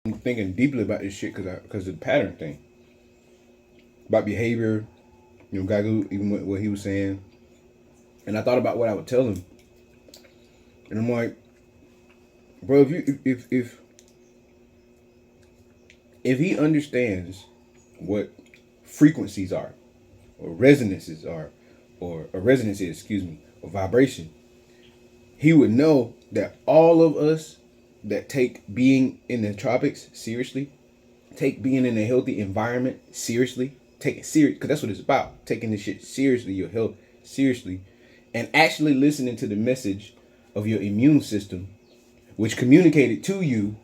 I'm thinking deeply about this shit because of the pattern thing. About behavior, Gagu, even what he was saying. And I thought about what I would tell him. And I'm like, bro, if he understands what frequencies are, or resonances are, or a resonance is, excuse me, or vibration, he would know that all of us that take being in the tropics seriously, take being in a healthy environment seriously, take it serious, because that's what it's about. Taking this shit seriously, your health seriously, and actually listening to the message of your immune system, which communicated to you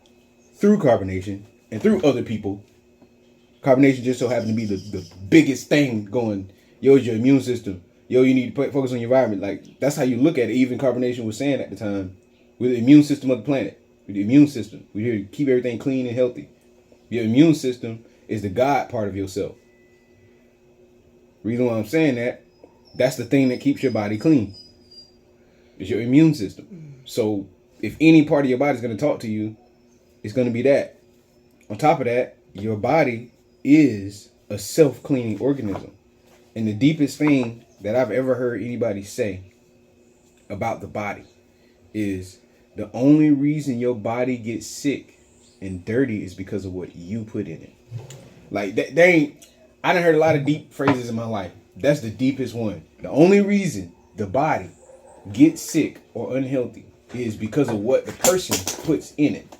through carbonation and through other people. Carbonation just so happened to be the biggest thing going, yo, it's your immune system. Yo, you need to focus on your environment. Like, that's how you look at it. Even carbonation was saying at the time, we're the immune system of the planet. We're the immune system. We're here to keep everything clean and healthy. Your immune system is the God part of yourself. Reason why I'm saying that, that's the thing that keeps your body clean. It's your immune system. So if any part of your body is going to talk to you, it's going to be that. On top of that, your body is a self-cleaning organism. And the deepest thing that I've ever heard anybody say about the body is the only reason your body gets sick and dirty is because of what you put in it. Like, I done heard a lot of deep phrases in my life. That's the deepest one. The only reason the body gets sick or unhealthy is because of what the person puts in it.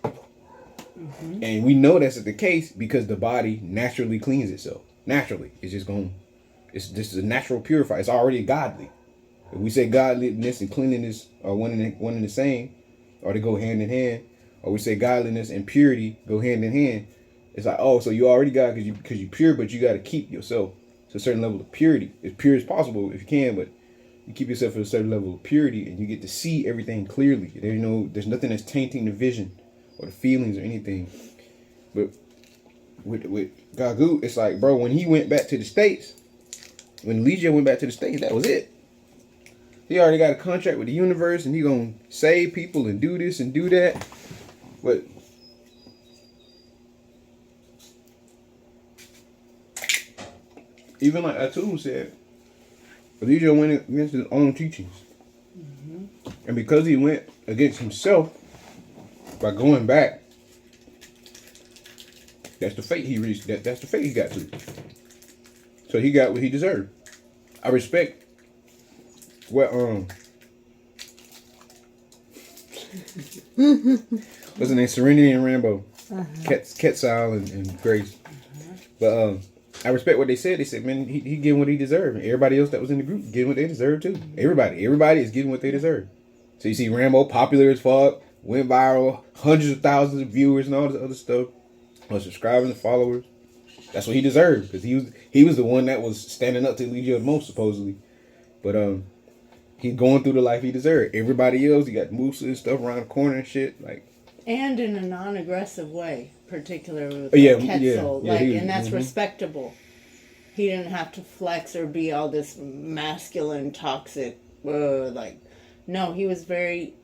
Mm-hmm. And we know that's the case because the body naturally cleans itself. Naturally. It's just this is a natural purifier. It's already godly. If we say godliness and cleanliness are one and the same, or they go hand in hand, or we say godliness and purity go hand in hand, it's like, oh, so you already got because you pure, but you got to keep yourself to a certain level of purity. As pure as possible if you can, but you keep yourself at a certain level of purity and you get to see everything clearly. There's nothing that's tainting the vision or the feelings or anything. But with Gagu, it's like, bro, when he went back to the States, when Legio went back to the States, that was it. He already got a contract with the universe and he gonna save people and do this and do that. But even like Atum said, Legio went against his own teachings. Mm-hmm. And because he went against himself by going back, that's the fate he reached. That's the fate he got to. So he got what he deserved. I respect what what's the name? Serenity and Rambo. Quetzal and Grace. But I respect what they said. They said, man, he getting what he deserved. And everybody else that was in the group getting what they deserve too. Everybody is getting what they deserve. So you see Rambo, popular as fuck, went viral, hundreds of thousands of viewers and all this other stuff. Or subscribers and followers. That's what he deserved. Because he was the one that was standing up to Legio the most, supposedly. But he's going through the life he deserved. Everybody else, he got moves and stuff around the corner and shit. Like, and in a non-aggressive way, particularly with Quetzal. And that's respectable. He didn't have to flex or be all this masculine, toxic, no, he was very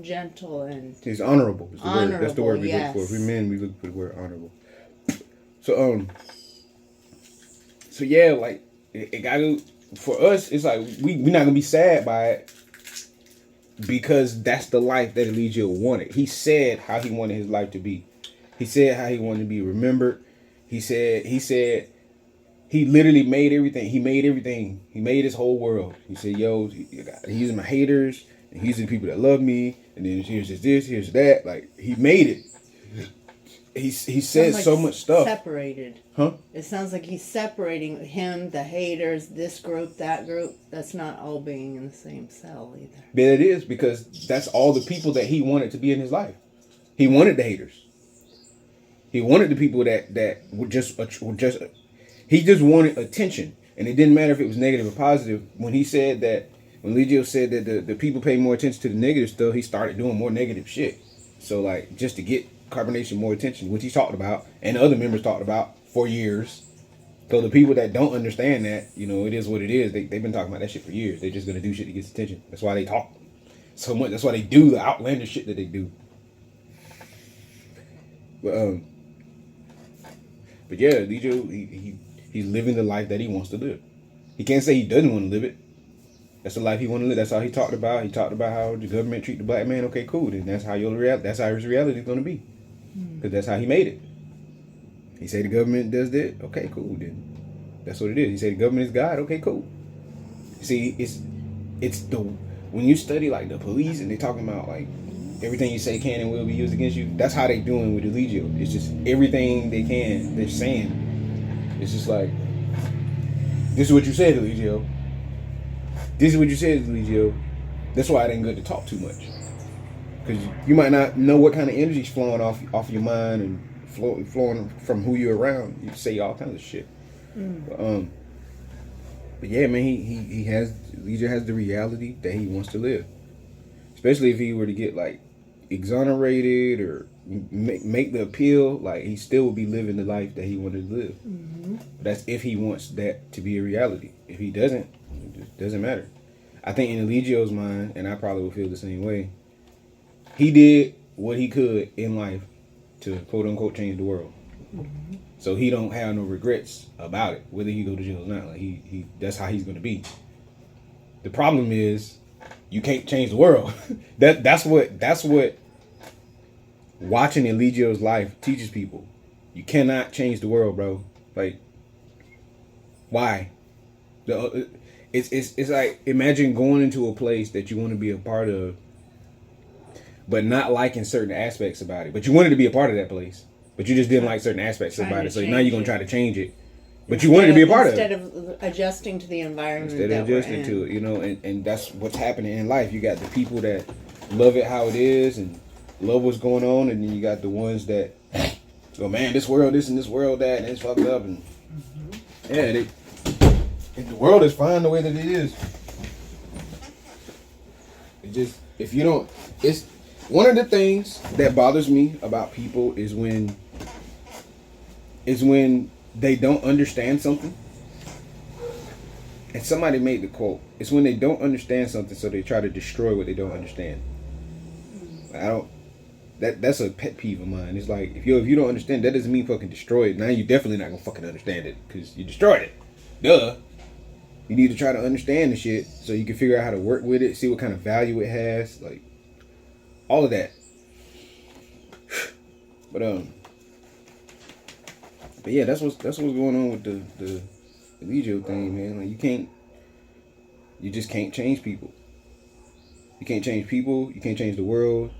gentle and he's honorable. Honorable, that's the word we yes. look for. If we men, we look for the word honorable. So yeah, like it got to, for us. It's like we're not gonna be sad by it because that's the life that Eligio wanted. He said how he wanted his life to be. He said how he wanted to be remembered. He said he literally made everything. He made everything. He made his whole world. He said, yo, he's my haters. And he's the people that love me. And then here's this, here's that. Like, he made it. He said so much stuff. Separated. Huh? It sounds like he's separating him, the haters, this group, that group. That's not all being in the same cell either. But it is, because that's all the people that he wanted to be in his life. He wanted the haters. He wanted the people that would just he just wanted attention. And it didn't matter if it was negative or positive. When Legio said that the people pay more attention to the negative stuff, he started doing more negative shit. So, like, just to get carbonation more attention, which he talked about, and other members talked about for years. So the people that don't understand that, it is what it is. They've been talking about that shit for years. They're just going to do shit to get attention. That's why they talk so much. That's why they do the outlandish shit that they do. But yeah, DJ, he's living the life that he wants to live. He can't say he doesn't want to live it. That's the life he want to live. That's all he talked about. He talked about how the government treat the black man. Okay, cool. Then that's how that's how his reality is going to be. Because that's how he made it. He said the government does that. Okay, cool. Then that's what it is. He said the government is God. Okay, cool. See, it's the when you study like the police and they talking about like everything you say can and will be used against you. That's how they doing with Eligio. It's just everything they can. They're saying. It's just like this is what you said, Eligio. This is what you said, Eligio. That's why it ain't good to talk too much. Because you might not know what kind of energy's flowing off your mind and flowing from who you're around. You say all kinds of shit. But yeah, man, Eligio has the reality that he wants to live. Especially if he were to get like exonerated or make the appeal, like he still would be living the life that he wanted to live. But that's if he wants that to be a reality. If he doesn't, it just doesn't matter. I think in Eligio's mind, and I probably would feel the same way, he did what he could in life to quote unquote change the world. So he don't have no regrets about it, whether he go to jail or not. Like he that's how he's gonna be. The problem is you can't change the world. that's what watching Eligio's life teaches people. You cannot change the world, bro. Like, why? It's like imagine going into a place that you want to be a part of, but not liking certain aspects about it. But you wanted to be a part of that place, but you just didn't like certain aspects about it. So now you're gonna try to change it. But you wanted to be a part of it. Instead of adjusting to the environment. Instead of adjusting to it, you know, and that's what's happening in life. You got the people that love it how it is and love what's going on, and then you got the ones that go, man, this world this and this world that, and it's fucked up, and yeah, the world is fine the way that it is. It just if you don't, it's one of the things that bothers me about people is when they don't understand something. And somebody made the quote. It's when they don't understand something, so they try to destroy what they don't understand. That's a pet peeve of mine. It's like if you don't understand, that doesn't mean fucking destroy it. Now you're definitely not gonna fucking understand it because you destroyed it. Duh. You need to try to understand the shit so you can figure out how to work with it, see what kind of value it has, like all of that. But yeah, that's what's going on with the Eligio thing, man. Like you just can't change people. You can't change people. You can't change the world.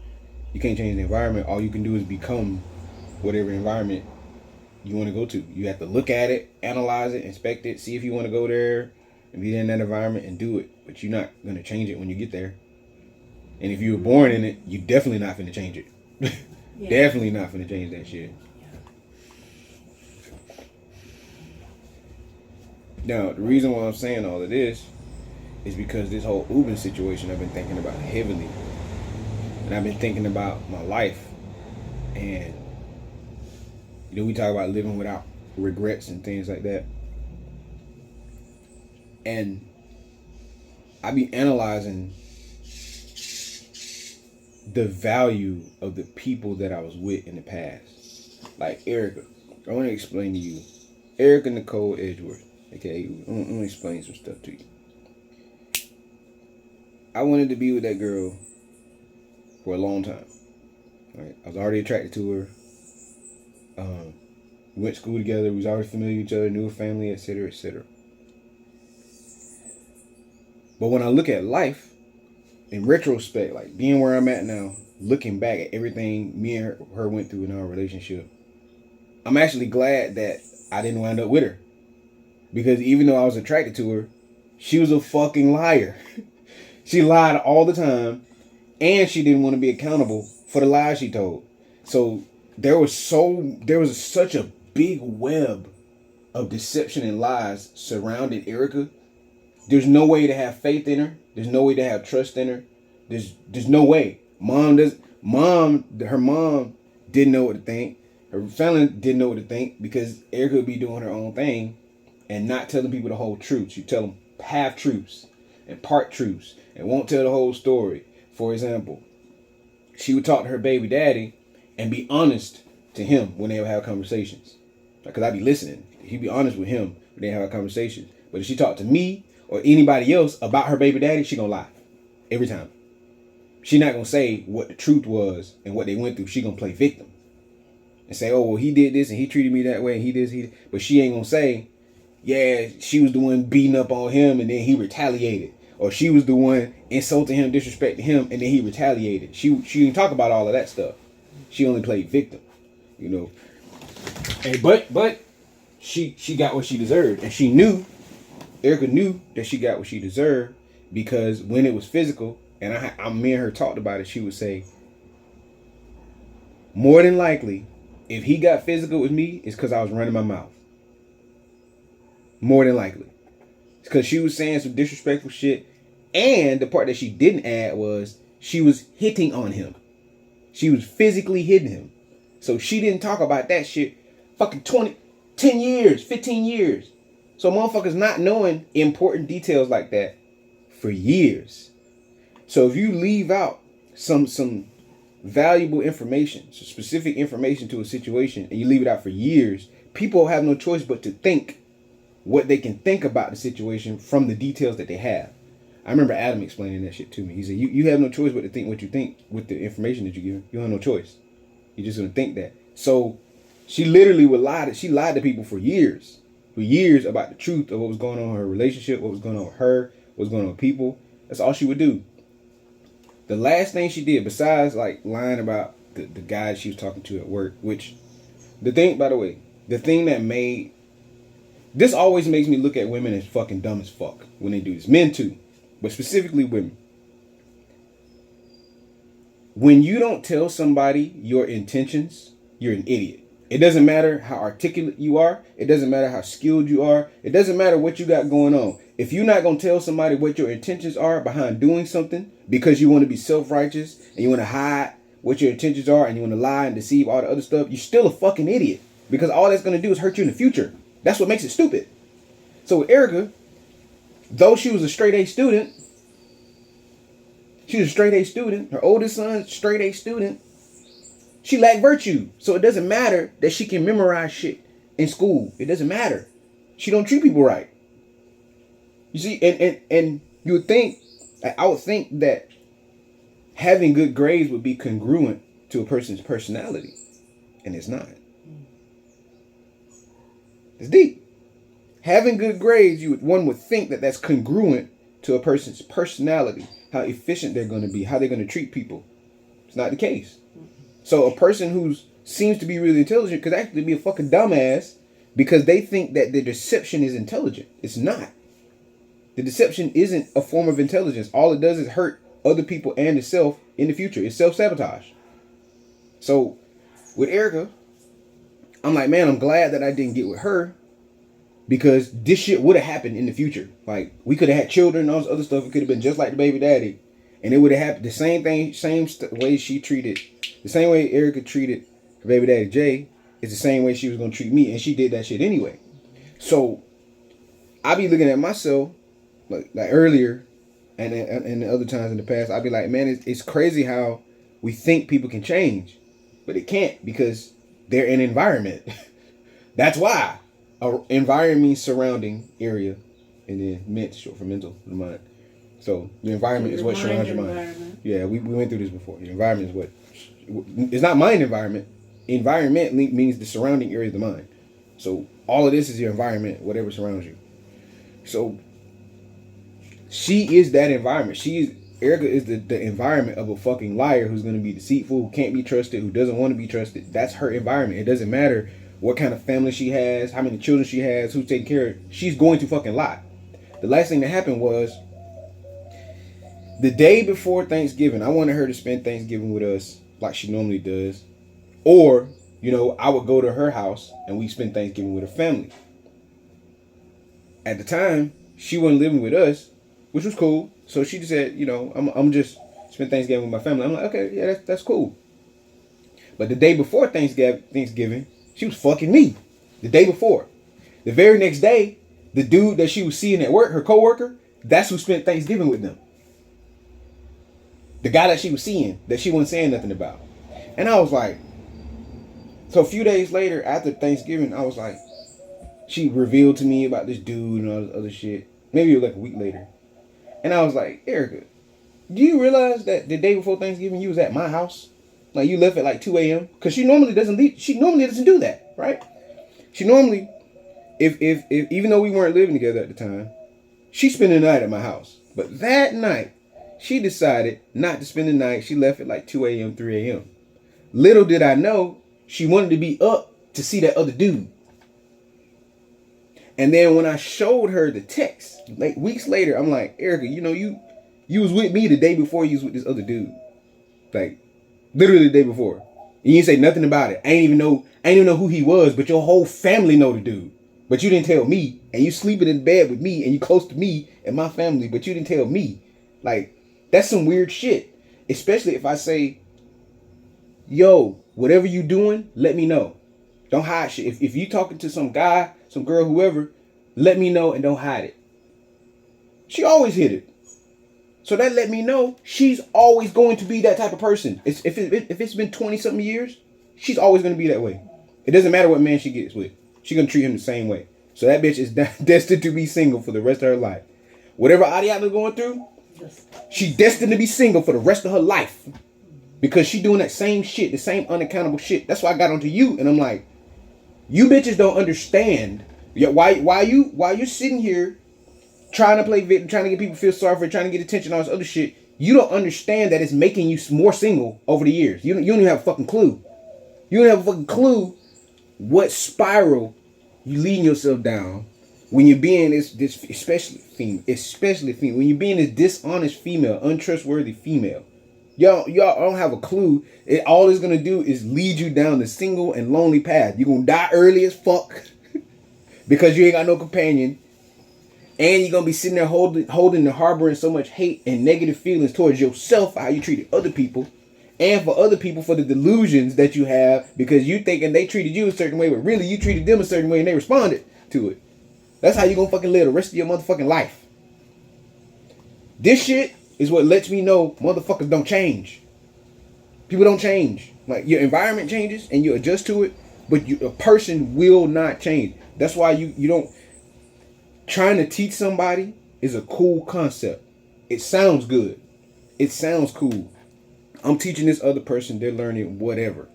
You can't change the environment. All you can do is become whatever environment you want to go to. You have to look at it, analyze it, inspect it, see if you want to go there and be in that environment and do it. But you're not going to change it when you get there. And if you were born in it, you definitely not finna change it. Yeah. Definitely not finna change that shit. Now, the reason why I'm saying all of this is because this whole Ubin situation I've been thinking about heavily. And I've been thinking about my life. And, you know, we talk about living without regrets and things like that. And I be analyzing the value of the people that I was with in the past. Like Erica. I want to explain to you. Erica Nicole Edgeworth. Okay, I'm gonna explain some stuff to you. I wanted to be with that girl for a long time. Right? I was already attracted to her. We went to school together. We was already familiar with each other, knew her family, etc., etc. But when I look at life, in retrospect, like being where I'm at now, looking back at everything me and her went through in our relationship, I'm actually glad that I didn't wind up with her. Because even though I was attracted to her, she was a fucking liar. She lied all the time, and she didn't want to be accountable for the lies she told. So there was such a big web of deception and lies surrounding Erica. There's no way to have faith in her. There's no way to have trust in her. There's no way. Her mom didn't know what to think. Her family didn't know what to think because Erica would be doing her own thing and not telling people the whole truth. She tell them half truths and part truths and won't tell the whole story. For example, she would talk to her baby daddy and be honest to him when they would have conversations. Because I'd be listening. He'd be honest with him when they have conversations. But if she talked to me or anybody else about her baby daddy, she gonna lie. Every time. She not gonna say what the truth was and what they went through. She gonna play victim. And say, oh, well, he did this and he treated me that way and he did. But she ain't gonna say, yeah, she was the one beating up on him and then he retaliated. Or she was the one insulting him, disrespecting him, and then he retaliated. She didn't talk about all of that stuff. She only played victim, you know. And but she got what she deserved, and she knew, Erica knew that she got what she deserved because when it was physical, and me and her talked about it, she would say, more than likely, if he got physical with me, it's because I was running my mouth. More than likely. It's because she was saying some disrespectful shit. And the part that she didn't add was she was hitting on him. She was physically hitting him. So she didn't talk about that shit fucking 10 years, 15 years. So motherfuckers not knowing important details like that for years. So if you leave out some valuable information, some specific information to a situation, and you leave it out for years, people have no choice but to think what they can think about the situation from the details that they have. I remember Adam explaining that shit to me. He said, you have no choice but to think what you think with the information that you give. You have no choice. You're just going to think that. So she literally would lie. She lied to people for years about the truth of what was going on in her relationship, what was going on with her, what was going on with people. That's all she would do. The last thing she did, besides like lying about the guy she was talking to at work, which the thing that made, this always makes me look at women as fucking dumb as fuck when they do this. Men too. But specifically women. When you don't tell somebody your intentions, you're an idiot. It doesn't matter how articulate you are. It doesn't matter how skilled you are. It doesn't matter what you got going on. If you're not going to tell somebody what your intentions are behind doing something because you want to be self-righteous and you want to hide what your intentions are and you want to lie and deceive all the other stuff, you're still a fucking idiot. Because all that's going to do is hurt you in the future. That's what makes it stupid. So with Erica, though she was a straight A student, her oldest son, straight A student, she lacked virtue. So it doesn't matter that she can memorize shit in school. It doesn't matter. She don't treat people right. You see, and you would think, I would think that having good grades would be congruent to a person's personality. And it's not. It's deep. Having good grades, one would think that that's congruent to a person's personality, how efficient they're going to be, how they're going to treat people. It's not the case. So a person who seems to be really intelligent could actually be a fucking dumbass because they think that the deception is intelligent. It's not. The deception isn't a form of intelligence. All it does is hurt other people and itself in the future. It's self-sabotage. So with Erica, I'm like, man, I'm glad that I didn't get with her because this shit would have happened in the future. Like, we could have had children and all this other stuff. It could have been just like the baby daddy. And it would have happened the same thing, way she treated, the same way Erica treated her baby daddy Jay is the same way she was going to treat me. And she did that shit anyway. So I be looking at myself like earlier and the other times in the past, I'd be like, man, it's crazy how we think people can change, but it can't because they're in environment. That's why. Environment means surrounding area, and then ment, short for mental, the mind. So the environment is what surrounds your mind. Yeah, we went through this before. The environment is what, it's not mind environment. Environment means the surrounding area of the mind. So all of this is your environment, whatever surrounds you. So she is that environment. Erica is the environment of a fucking liar who's going to be deceitful, who can't be trusted, who doesn't want to be trusted. That's her environment. It doesn't matter what kind of family she has, how many children she has, who's taking care of her. She's going to fucking lie. The last thing that happened was the day before Thanksgiving, I wanted her to spend Thanksgiving with us like she normally does. Or, I would go to her house and we spend Thanksgiving with her family. At the time, she wasn't living with us, which was cool. So she just said, I'm just spend Thanksgiving with my family. I'm like, okay, yeah, that's cool. But the day before Thanksgiving, she was fucking me. The day before. The very next day, the dude that she was seeing at work, her coworker, that's who spent Thanksgiving with them. The guy that she was seeing, that she wasn't saying nothing about. And I was like, So a few days later, after Thanksgiving, I was like, she revealed to me about this dude and all this other shit. Maybe it was like a week later. And I was like, Erica, do you realize that the day before Thanksgiving you was at my house? Like you left at like 2 a.m. Because she normally doesn't leave. She normally doesn't do that, right? She normally, if even though we weren't living together at the time, she spent the night at my house. But that night, she decided not to spend the night. She left at like 2 a.m., 3 a.m. Little did I know, she wanted to be up to see that other dude. And then when I showed her the text, like weeks later, I'm like, Erica, you know, you was with me the day before you was with this other dude. Like, literally the day before. And you didn't say nothing about it. I ain't even know who he was, but your whole family know the dude. But you didn't tell me. And you sleeping in bed with me and you close to me and my family, but you didn't tell me. Like, that's some weird shit. Especially if I say, yo, whatever you doing, let me know. Don't hide shit. If you talking to some guy, some girl, whoever, let me know and don't hide it. She always hid it. So that let me know she's always going to be that type of person. If it's been 20-something years, she's always going to be that way. It doesn't matter what man she gets with. She's going to treat him the same way. So that bitch is destined to be single for the rest of her life. Whatever Adiata's going through, she's destined to be single for the rest of her life. Because she doing that same shit, the same unaccountable shit. That's why I got onto you and I'm like, you bitches don't understand why you sitting here trying to play victim, trying to get people to feel sorry for it, trying to get attention, all this other shit. You don't understand that it's making you more single over the years. You don't even have a fucking clue. You don't have a fucking clue what spiral you leading yourself down when you're being this especially female, when you're being this dishonest female, untrustworthy female. Y'all don't have a clue. All it's gonna do is lead you down the single and lonely path. You're gonna die early as fuck because you ain't got no companion, and you're gonna be sitting there holding and harboring so much hate and negative feelings towards yourself for how you treated other people, and for other people for the delusions that you have because you thinking they treated you a certain way, but really you treated them a certain way and they responded to it. That's how you gonna fucking live the rest of your motherfucking life. This shit is what lets me know motherfuckers don't change. People don't change. Like, your environment changes and you adjust to it, but a person will not change. That's why you don't. Trying to teach somebody is a cool concept. It sounds good. It sounds cool. I'm teaching this other person, they're learning whatever.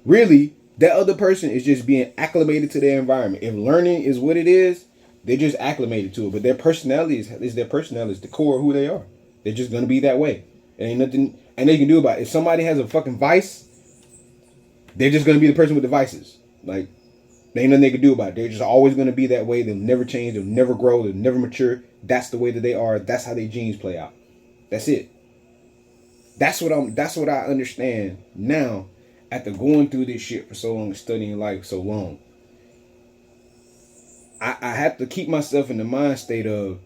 Really, that other person is just being acclimated to their environment. If learning is what it is, they're just acclimated to it. But their personality is their personality, is the core of who they are. They're just gonna be that way. There ain't nothing and they can do about it. If somebody has a fucking vice, they're just gonna be the person with the vices. Like, there ain't nothing they can do about it. They're just always gonna be that way. They'll never change. They'll never grow. They'll never mature. That's the way that they are. That's how their genes play out. That's it. That's what I understand now after going through this shit for so long, studying life so long. I have to keep myself in the mind state of,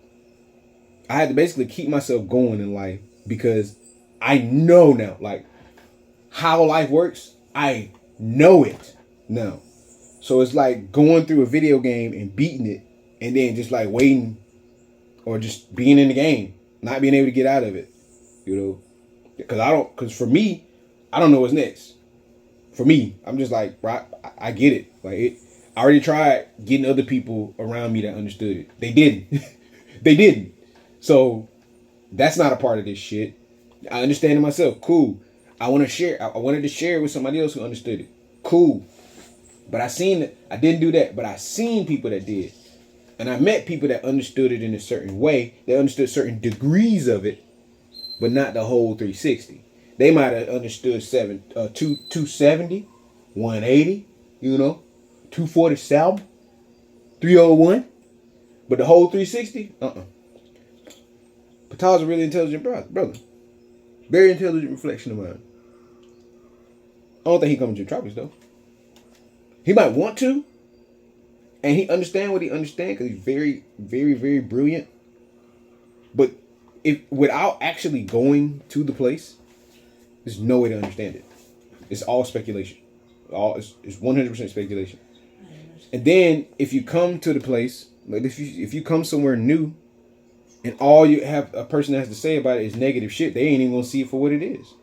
I had to basically keep myself going in life because I know now, like, how life works. I know it now. So it's like going through a video game and beating it and then just like waiting or just being in the game, not being able to get out of it, you know? Because for me, I don't know what's next. For me, I'm just like, right, I get it. Like, I already tried getting other people around me that understood it. They didn't. They didn't. So that's not a part of this shit. I understand it myself. Cool. I wanted to share it with somebody else who understood it. Cool. But I didn't do that, but I seen people that did. And I met people that understood it in a certain way. They understood certain degrees of it, but not the whole 360. They might have understood 270, 180, you know, 247, 301. But the whole 360, Patal's a really intelligent brother. Very intelligent reflection of mine. I don't think he comes to the tropics though. He might want to, and he understand what he understands because he's very, very, very brilliant. But without actually going to the place, there's no way to understand it. It's all speculation. It's 100% speculation. And then if you come to the place, like if you come somewhere new, and all you have a person has to say about it is negative shit, they ain't even gonna see it for what it is,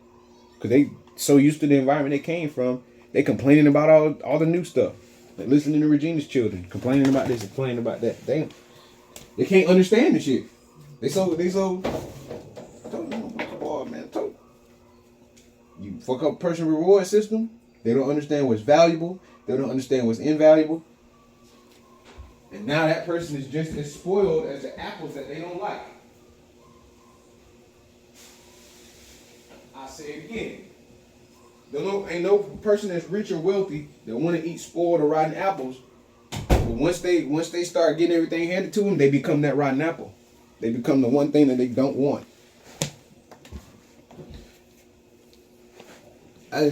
because they so used to the environment they came from. They complaining about all the new stuff. Like listening to Regina's Children, complaining about this, complaining about that. They can't understand the shit. They so oh, man, you fuck up person reward system. They don't understand what's valuable. They don't understand what's invaluable. And now that person is just as spoiled as the apples that they don't like. I say it again. Ain't no person that's rich or wealthy that want to eat spoiled or rotten apples. But once they start getting everything handed to them, they become that rotten apple. They become the one thing that they don't want. I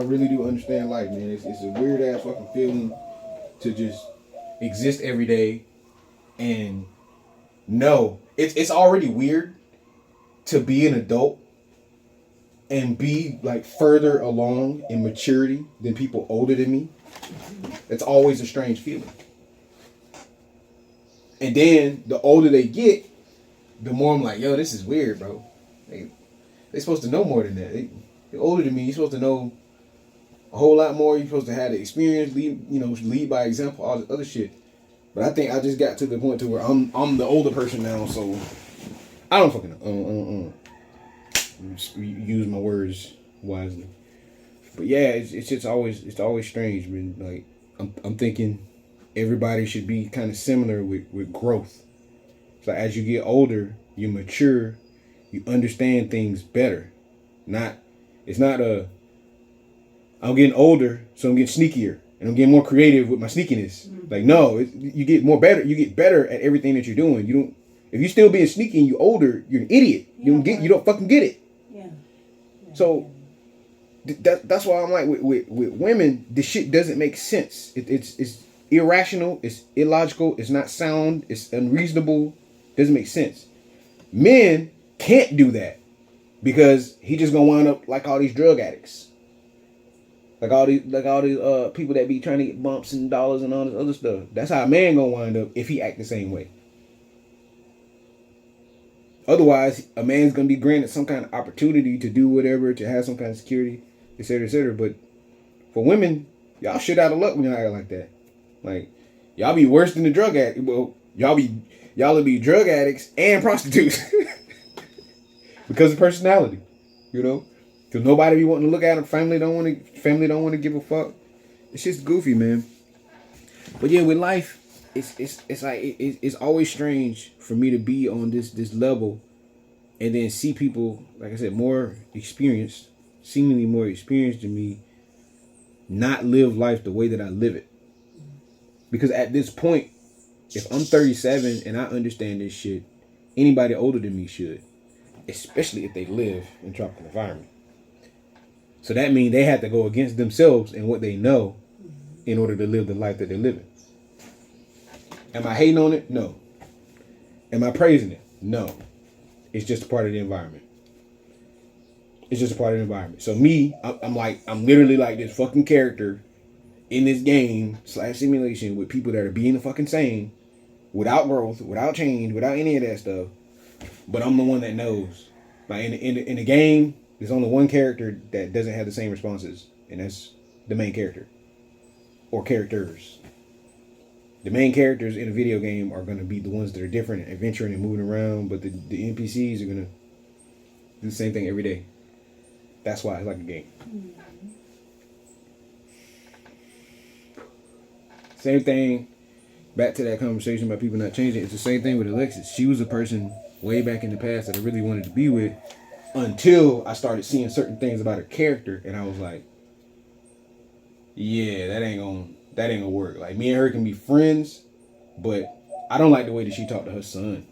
really do understand life, man. It's a weird ass fucking feeling to just exist every day and know it's already weird to be an adult and be like further along in maturity than people older than me. It's always a strange feeling. And then the older they get, the more I'm like, yo, this is weird, bro. They supposed to know more than that. You're older than me. You're supposed to know a whole lot more. You're supposed to have the experience, lead by example, all this other shit. But I think I just got to the point to where I'm the older person now, so I don't fucking know. Use my words wisely. But yeah, it's always strange, man. Like I'm thinking everybody should be kind of similar with growth. So as you get older, you mature, you understand things better. It's not I'm getting older, so I'm getting sneakier and I'm getting more creative with my sneakiness. Mm-hmm. Like no, you get better at everything that you're doing. You don't. If you're still being sneaky and you're older, you're an idiot. You don't fucking get it. Yeah. So that's why I'm like with women, this shit doesn't make sense. It's irrational. It's illogical. It's not sound. It's unreasonable. Doesn't make sense. Men can't do that because he just gonna wind up like all these drug addicts, like all these people that be trying to get bumps and dollars and all this other stuff. That's how a man gonna wind up if he act the same way. Otherwise, a man's gonna be granted some kind of opportunity to do whatever, to have some kind of security, etc., etc. But for women, y'all shit out of luck when y'all act like that. Like y'all be worse than the drug addict. Well, y'all will be drug addicts and prostitutes because of personality, because nobody be wanting to look at them. Family don't want to give a fuck. It's just goofy, man. But yeah, with life, it's like it's always strange for me to be on this level, and then see people, like I said, seemingly more experienced than me, not live life the way that I live it. Because at this point, if I'm 37 and I understand this shit, anybody older than me should, especially if they live in tropical environment. So that means they have to go against themselves and what they know in order to live the life that they're living. Am I hating on it? No. Am I praising it? No. It's just a part of the environment. So me, I'm literally like this fucking character in this game / simulation with people that are being the fucking same, without growth, without change, without any of that stuff. But I'm the one that knows. Like in the game, there's only one character that doesn't have the same responses, and that's the main character or characters. The main characters in a video game are going to be the ones that are different and adventuring and moving around, but the NPCs are going to do the same thing every day. That's why it's like a game. Mm-hmm. Same thing, back to that conversation about people not changing. It's the same thing with Alexis. She was a person way back in the past that I really wanted to be with until I started seeing certain things about her character, and I was like, yeah, that ain't gonna work. Like, me and her can be friends, but I don't like the way that she talked to her son.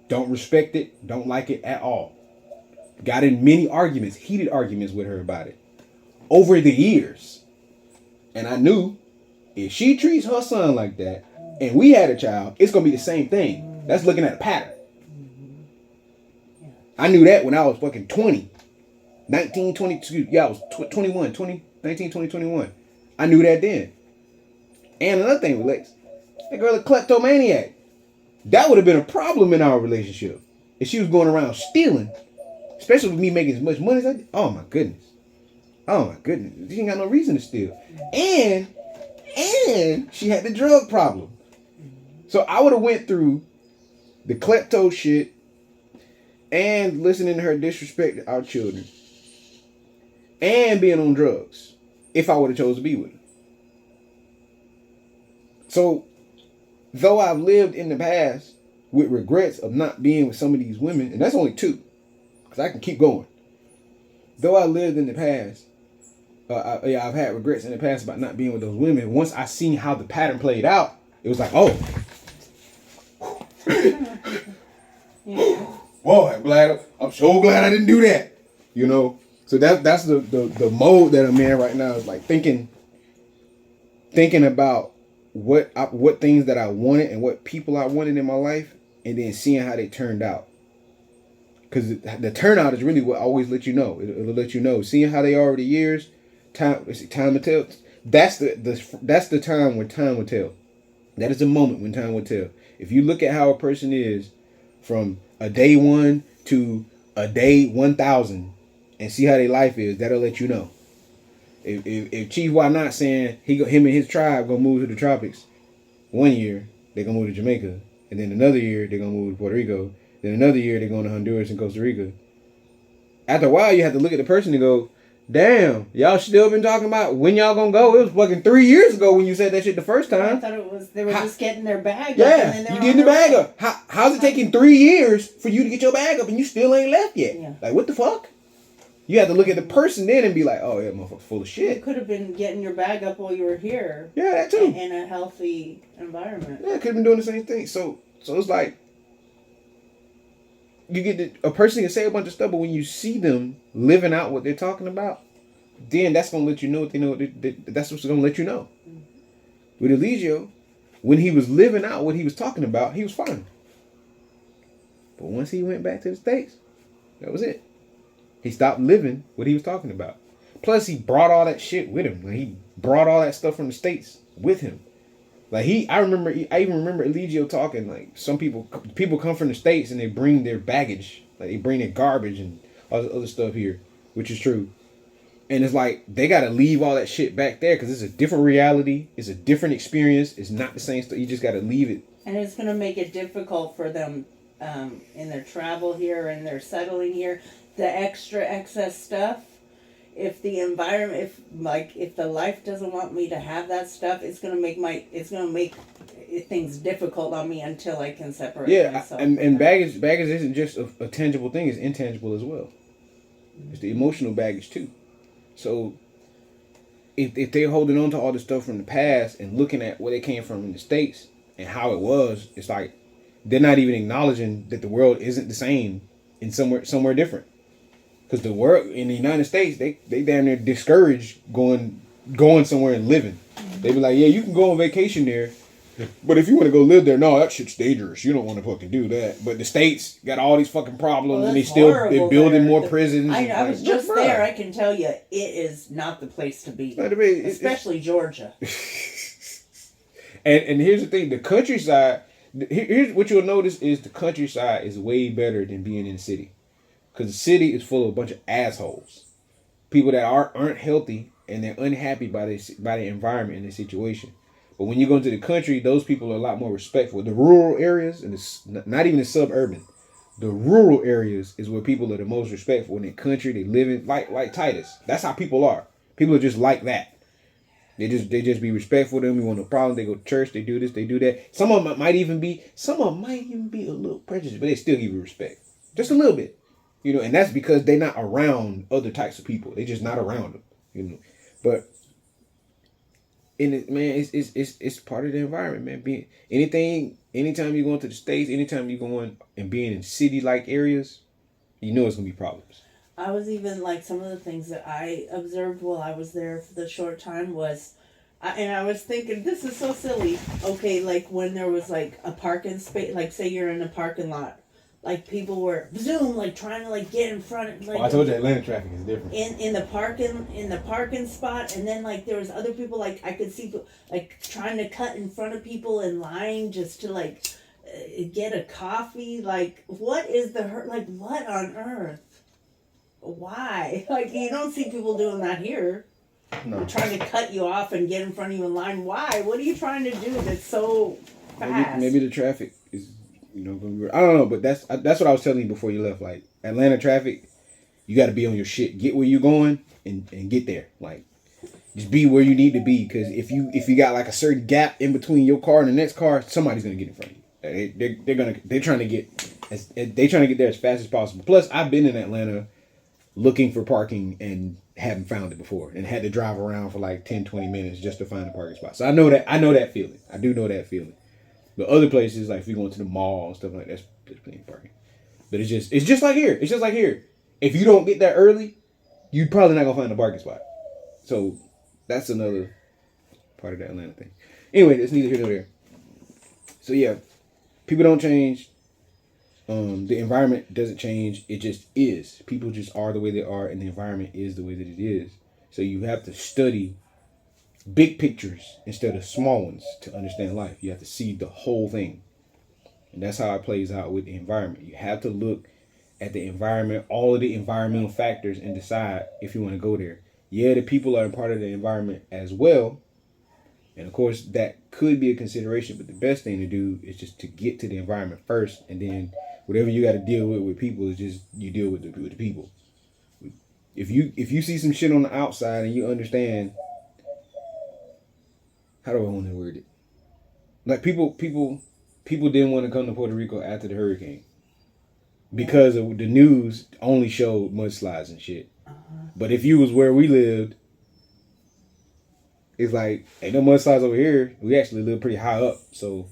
Don't respect it, don't like it at all. Got in many arguments, heated arguments with her about it over the years. And I knew if she treats her son like that and we had a child, it's going to be the same thing. That's looking at a pattern. I knew that when I was fucking 20. 19, 20, I was 21, 19, 20, 21. I knew that then. And another thing with Lex, that girl a kleptomaniac. That would have been a problem in our relationship. If she was going around stealing, especially with me making as much money as I did. Oh my goodness. Oh my goodness, she ain't got no reason to steal. And she had the drug problem. So I would have went through the klepto shit and listening to her disrespect our children and being on drugs if I would have chose to be with her. So though I've lived in the past with regrets of not being with some of these women, and that's only 2, because I can keep going. Though I lived in the past, I've had regrets in the past about not being with those women. Once I seen how the pattern played out, it was like, oh, boy, I'm so glad I didn't do that. You know, so that's the mode that I'm in right now. Is like thinking about what things that I wanted and what people I wanted in my life, and then seeing how they turned out. Because the turnout is really what always let you know. It'll let you know. Seeing how they are over the years, time will tell. That's the time when time will tell. That is the moment when time will tell. If you look at how a person is from a day 1 to a day 1,000 and see how their life is, that'll let you know. If Chief Why Not saying him and his tribe gonna move to the tropics, 1 year they're gonna move to Jamaica, and then another year they're gonna move to Puerto Rico, then another year they're going to Honduras and Costa Rica. After a while, you have to look at the person and go, damn, y'all still been talking about when y'all gonna go? It was fucking 3 years ago when you said that shit the first time. I thought it was they were just getting their bag up. And then you getting the bag up. How's it taking 3 years for you to get your bag up and you still ain't left yet? Yeah. Like, what the fuck? You have to look at the person then and be like, oh, yeah, motherfucker's full of shit. You could have been getting your bag up while you were here. Yeah, that too. In a healthy environment. Yeah, could have been doing the same thing. So it's like, you get a person can say a bunch of stuff, but when you see them living out what they're talking about, then that's gonna let you know what they know. That's what's gonna let you know. With Eligio, when he was living out what he was talking about, he was fine. But once he went back to the States, that was it. He stopped living what he was talking about. Plus, he brought all that shit with him. Like, he brought all that stuff from the States with him. Like I even remember Eligio talking, like, some people come from the States and they bring their baggage. Like, they bring their garbage and all this other stuff here, which is true. And it's like, they got to leave all that shit back there because it's a different reality. It's a different experience. It's not the same stuff. You just got to leave it. And it's going to make it difficult for them in their travel here and their settling here. The excess stuff. If the environment, if the life doesn't want me to have that stuff, it's gonna make things difficult on me until I can separate myself. And baggage isn't just a tangible thing; it's intangible as well. It's the emotional baggage too. So if they're holding on to all the stuff from the past and looking at where they came from in the States and how it was, it's like they're not even acknowledging that the world isn't the same in somewhere different. Because the world in the United States, they damn near discourage going somewhere and living. They be like, yeah, you can go on vacation there, but if you want to go live there, no, that shit's dangerous. You don't want to fucking do that. But the States got all these fucking problems, and they're building more prisons. I was just there. I can tell you, it is not the place to be, especially Georgia. And here's the thing: the countryside. Here's what you'll notice is the countryside is way better than being in the city. Because the city is full of a bunch of assholes. People that aren't healthy and they're unhappy by the environment and the situation. But when you go into the country, those people are a lot more respectful. The rural areas, and not even the suburban, the rural areas is where people are the most respectful. In the country, they live in like Titus. That's how people are. People are just like that. They just be respectful to them. You want no problem. They go to church. They do this. They do that. Some of them might even be a little prejudiced, but they still give you respect. Just a little bit. You know, and that's because they're not around other types of people. They're just not around them. You know, but it's part of the environment, man. Anytime you go into the States, anytime you going and being in city-like areas, you know it's gonna be problems. I was even like some of the things that I observed while I was there for the short time was, and I was thinking, this is so silly. Okay, like when there was like a parking space, like say you're in a parking lot. Like people were like trying to like get in front of like. I told you Atlanta traffic is different. In the parking spot, and then like there was other people like I could see like trying to cut in front of people in line just to like get a coffee. Like what is like what on earth? why? Like, you don't see people doing that here. No. They're trying to cut you off and get in front of you in line. Why? What are you trying to do that's so fast? Maybe the traffic is, gonna be. I don't know, but that's what I was telling you before you left. Like, Atlanta traffic, you got to be on your shit. Get where you're going and get there. Like, just be where you need to be. Because if you got like a certain gap in between your car and the next car, somebody's gonna get in front of you. They're trying to get there as fast as possible. Plus, I've been in Atlanta looking for parking and haven't found it before, and had to drive around for like 10-20 minutes just to find a parking spot. So I know that feeling. I do know that feeling. But other places, like if you go into the mall and stuff like that, there's plenty of parking. But it's just like here. It's just like here. If you don't get there early, you're probably not gonna find a parking spot. So that's another part of the Atlanta thing. Anyway, it's neither here nor there. So yeah, people don't change. The environment doesn't change. It just is. People just are the way they are, and the environment is the way that it is. So you have to study big pictures instead of small ones to understand life. You have to see the whole thing. And that's how it plays out with the environment. You have to look at the environment, all of the environmental factors, and decide if you want to go there. Yeah, the people are a part of the environment as well. And of course, that could be a consideration, but the best thing to do is just to get to the environment first, and then whatever you got to deal with people is just you deal with the people. If you see some shit on the outside and you understand, how do I want to word it? Like people didn't want to come to Puerto Rico after the hurricane because of the news only showed mudslides and shit. But if you was where we lived, it's like, ain't no mudslides over here. We actually live pretty high up, so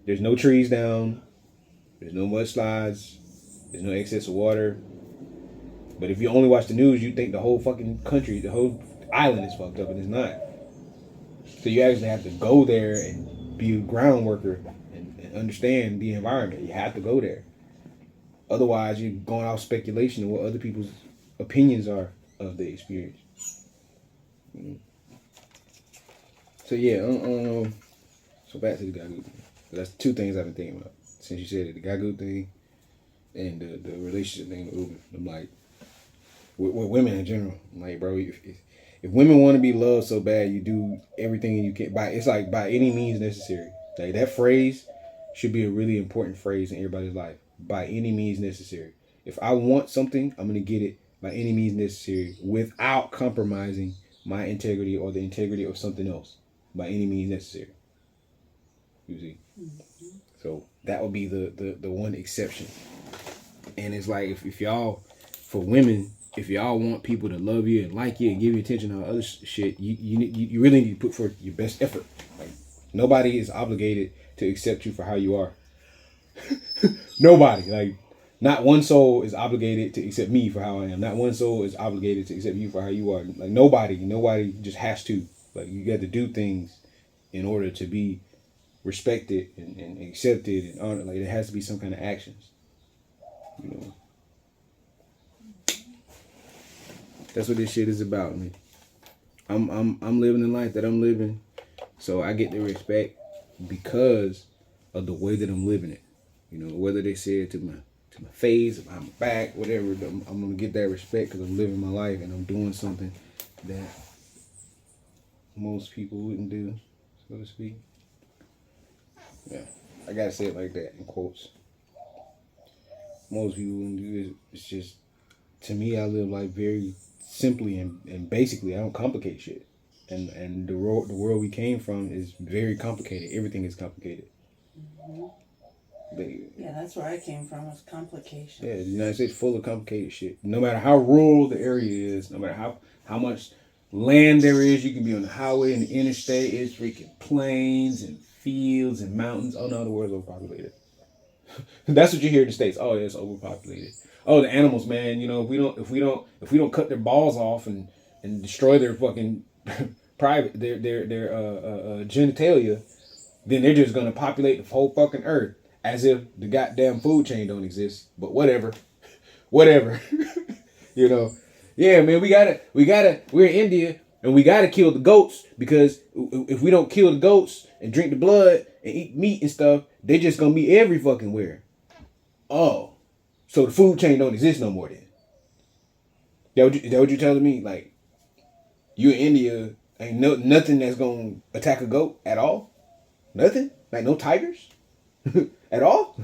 there's no trees down, there's no mudslides, there's no excess of water. But if you only watch the news, you think the whole fucking country, the whole island is fucked up, and it's not. So you actually have to go there and be a ground worker and understand the environment. You have to go there. Otherwise, you're going off speculation of what other people's opinions are of the experience. Mm-hmm. So yeah, so back to the Gagu thing. That's two things I've been thinking about since you said it: the Gagu thing and the relationship thing with Uber. I'm like, with women in general. I'm like, bro, if women want to be loved so bad, you do everything you can. It's like by any means necessary. Like that phrase should be a really important phrase in everybody's life. By any means necessary. If I want something, I'm gonna get it by any means necessary without compromising my integrity or the integrity of something else. By any means necessary. You see? Mm-hmm. So that would be the one exception. And it's like if y'all, for women, if y'all want people to love you and like you and give you attention on other shit, you really need to put forth your best effort. Like nobody is obligated to accept you for how you are. Nobody. Like not one soul is obligated to accept me for how I am. Not one soul is obligated to accept you for how you are. Like nobody just has to. Like you got to do things in order to be respected and accepted and honored. Like there has to be some kind of actions. You know. That's what this shit is about, man. I'm living the life that I'm living, so I get the respect because of the way that I'm living it. You know, whether they say it to my face, behind my back, whatever, I'm gonna get that respect because I'm living my life and I'm doing something that most people wouldn't do, so to speak. Yeah, I gotta say it like that in quotes. Most people wouldn't do it. It's just, to me, I live life very simply and basically. I don't complicate shit. And the world we came from is very complicated. Everything is complicated. Mm-hmm. Yeah, that's where I came from, was complication. Yeah, the United States is full of complicated shit. No matter how rural the area is, no matter how much land there is, you can be on the highway and the interstate. It's freaking plains and fields and mountains. Oh no, the world's overpopulated. That's what you hear in the States. Oh yeah, it's overpopulated. Oh, the animals, man. You know, if we don't cut their balls off and destroy their fucking private their genitalia, then they're just gonna populate the whole fucking earth as if the goddamn food chain don't exist. But whatever. You know. Yeah, man, we're in India and we gotta kill the goats because if we don't kill the goats and drink the blood and eat meat and stuff, they just gonna be every fucking where. Oh. So the food chain don't exist no more then. That what you telling me? Like, you in India, ain't nothing that's gonna attack a goat at all? Nothing? Like no tigers? At all?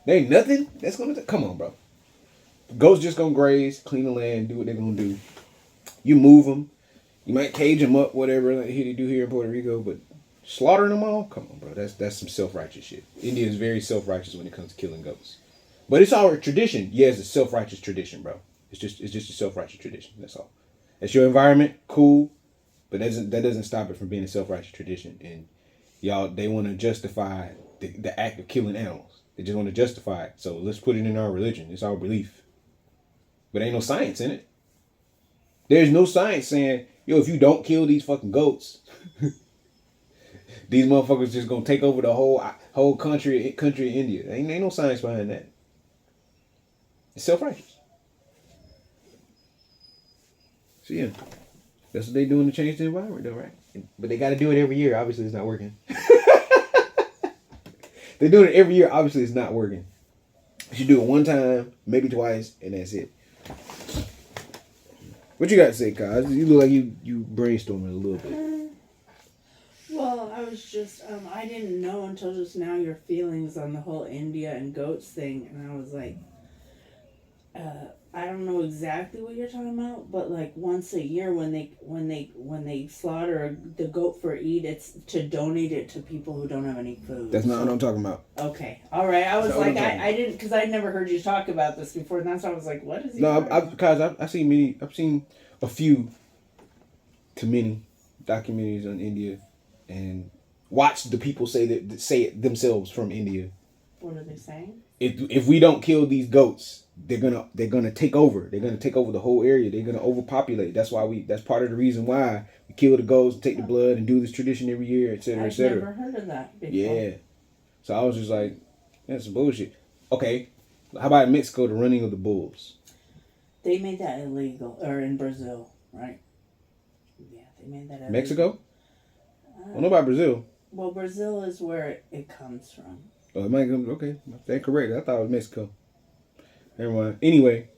There ain't nothing that's gonna come on, bro. Goats just gonna graze, clean the land, do what they're gonna do. You move them. You might cage them up, whatever like they do here in Puerto Rico, but slaughtering them all? Come on, bro. That's some self-righteous shit. India is very self-righteous when it comes to killing goats. But it's our tradition. Yeah, it's a self-righteous tradition, bro. It's just a self-righteous tradition. That's all. It's your environment, cool, but that doesn't stop it from being a self-righteous tradition. And y'all, they want to justify the act of killing animals. They just want to justify it. So let's put it in our religion. It's our belief. But ain't no science in it. There's no science saying, yo, if you don't kill these fucking goats, these motherfuckers just gonna take over the whole country of India. Ain't no science behind that. It's self-righteous. So yeah, that's what they doing to change the environment, though, right? But they got to do it every year. Obviously, it's not working. They're doing it every year. Obviously, it's not working. You should do it one time, maybe twice, and that's it. What you got to say, Kaz? You look like you brainstorming a little bit. Well, I was just, I didn't know until just now your feelings on the whole India and goats thing, and I was like, I don't know exactly what you're talking about, but like once a year when they slaughter the goat for eat, it's to donate it to people who don't have any food. That's not what I'm talking about. Okay, all right. I was like, I didn't, because I'd never heard you talk about this before, and that's why I was like, what is he? No, I've seen a few to many documentaries on India, and watched the people say it themselves from India. What are they saying? If we don't kill these goats, they're gonna take over. They're gonna take over the whole area. They're gonna overpopulate. That's part of the reason why we kill the goats, take the blood, and do this tradition every year, etc., etc. I've never heard of that before. Yeah. So I was just like, that's some bullshit. Okay, how about in Mexico, the running of the bulls? They made that illegal, or in Brazil, right? Yeah, they made that illegal. Mexico? I don't know about Brazil. Well, Brazil is where it comes from. Oh, it might come. Okay, that's correct. I thought it was Mexico. Never mind. Anyway,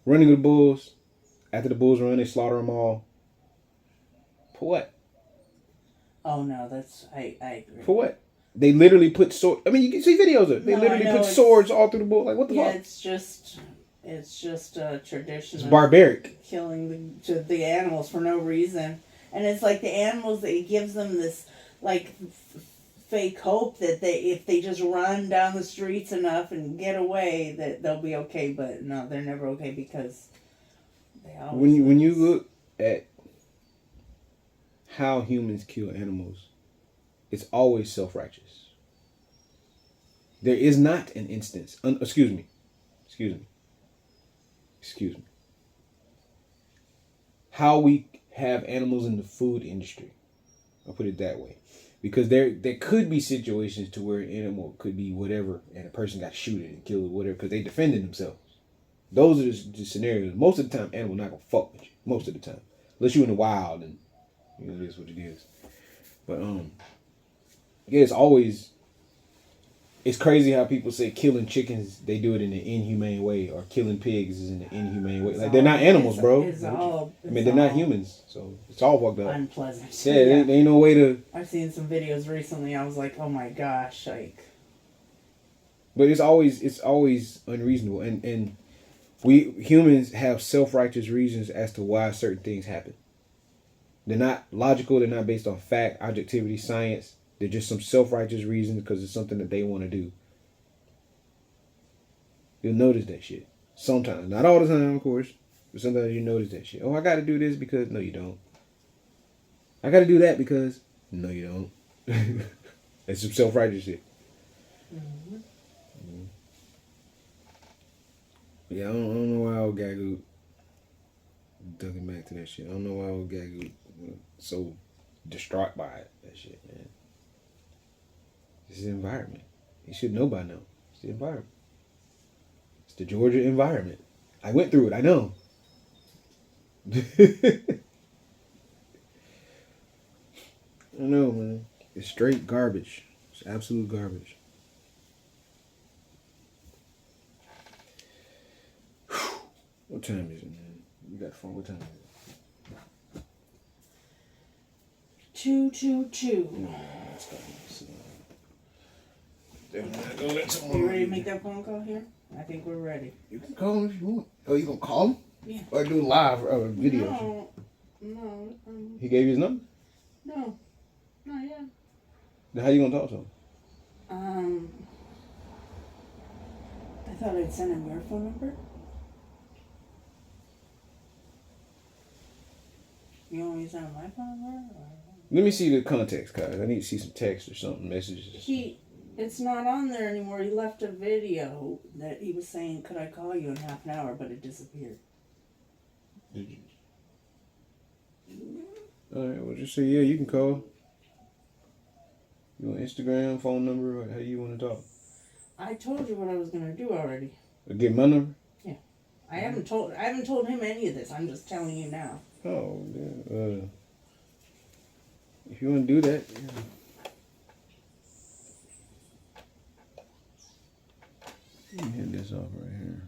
running of the bulls. After the bulls run, they slaughter them all. For what? Oh no, I agree. For what? They literally put sword. I mean, you can see videos of it. They literally put swords all through the bull. Like what the fuck? Yeah, it's just a tradition. It's barbaric. Killing the animals for no reason, and it's like the animals that it gives them this like fake hope that if they just run down the streets enough and get away that they'll be okay, but no, they're never okay because they always when you look at how humans kill animals, it's always self-righteous. There is not an instance. Excuse me. How we have animals in the food industry. I'll put it that way. Because there could be situations to where an animal could be whatever and a person got shot and killed or whatever because they defended themselves. Those are the scenarios. Most of the time, animal not gonna fuck with you. Most of the time, unless you're in the wild and it is what it is. But yeah, it's crazy how people say killing chickens they do it in an inhumane way or killing pigs is in an inhumane way. Like they're not animals, bro. They're not humans, so it's all fucked up. Unpleasant. Yeah, there ain't no way to. I've seen some videos recently. I was like, oh my gosh, like. But it's always unreasonable, and we humans have self-righteous reasons as to why certain things happen. They're not logical. They're not based on fact, objectivity, science. They're just some self-righteous reasons because it's something that they want to do. You'll notice that shit. Sometimes. Not all the time, of course. But sometimes you notice that shit. Oh, I got to do this because... No, you don't. I got to do that because... No, you don't. That's some self-righteous shit. Mm-hmm. Mm-hmm. Yeah, I don't know why old Gagu... Ducking back to that shit. I don't know why old Gagu so distraught by it. That shit, man. It's the environment. You should know by now. It's the environment. It's the Georgia environment. I went through it. I know. I know, man. It's straight garbage. It's absolute garbage. What time is it, man? You got the phone. What time? 222. No, that's got You ready to make that phone call here? I think we're ready. You can call him if you want. Oh, you gonna call him? Yeah. Or do live video? No. He gave you his number? No. Not yet. Then how you gonna talk to him? I thought I'd send him your phone number. You want me to send him my phone number? Or? Let me see the context, guys. I need to see some text or something, messages. It's not on there anymore. He left a video that he was saying, could I call you in half an hour, but it disappeared. Did you? Alright, well just say, yeah, you can call. You want Instagram, phone number, or how you want to talk? I told you what I was gonna do already. Get my number? Yeah. I haven't told him any of this. I'm just telling you now. Oh, yeah. If you want to do that, yeah. Let me hit this off right here.